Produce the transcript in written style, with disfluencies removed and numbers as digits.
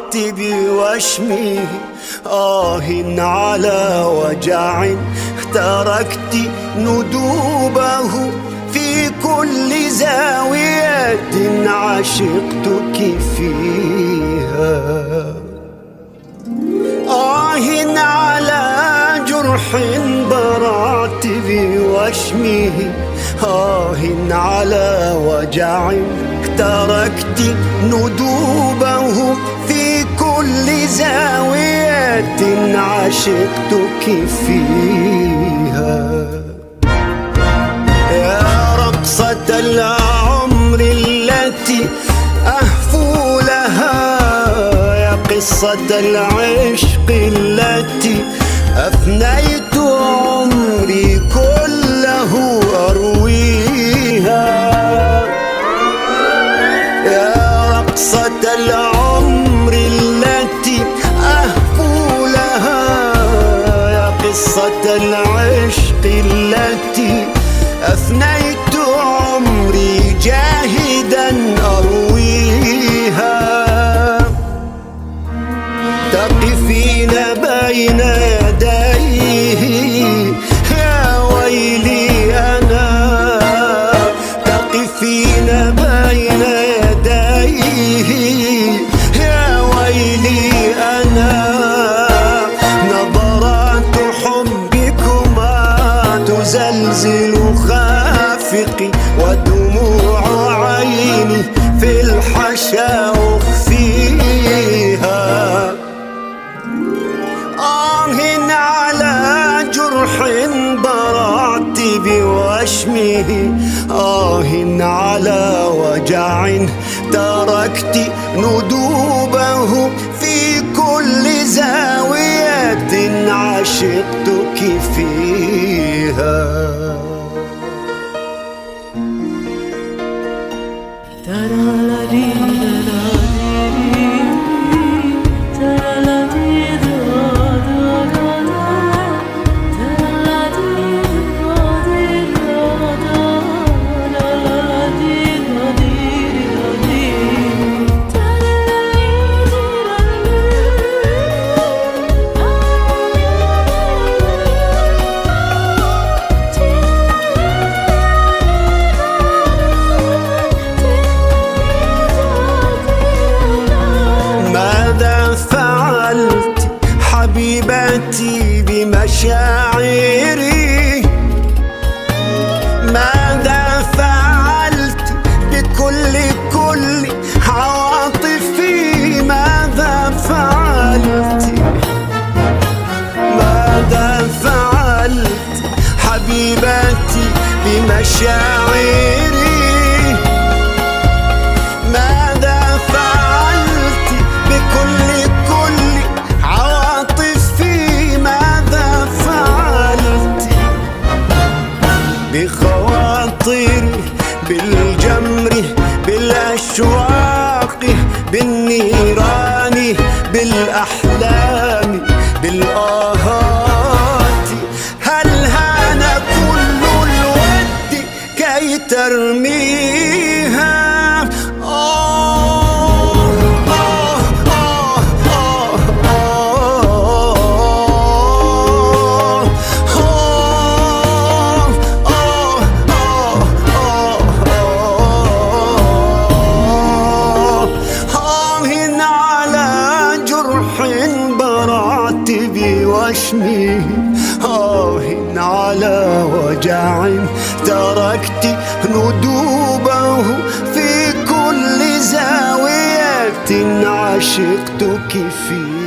براتبي واشمي. على وجع تركت ندوبه في كل زاوية عشقتك فيها. على جرح براتبي واشميه. على وجع تركت ندوبه في كل زاوية عشقتك فيها. يا رقصة العمر التي أهفو لها، يا قصة العشق التي أفنيت عمري كله أرويها. يا رقصة العمر التي أهفو لها، يا قصة العشق التي أفنيت عمري جاهدا أرويها. تقفين بين يديه يا ويلي أنا، تقفين بين يديه يا ويلي أنا. نظرات حبكما تزلزل خافقي، ودموع عيني في الحشا أخفيها. على جرح براتبي واشميه. على وجع تركت ندوبه في كل زاوية عشقتك فيها. حبيبتي بمشاعري، ماذا فعلت بكل عواطفي؟ ماذا فعلت؟ ماذا فعلت حبيبتي بمشاعري؟ ماذا فعلت بكل بخواطري، بالجمر، بالأشواق، بالنيران، بالأحلام، بالآهات. هل هان كل الود كي ترميها؟ براتبي واشميه. على وجع تركت ندوبه في كل زاوية عشقتك فيه.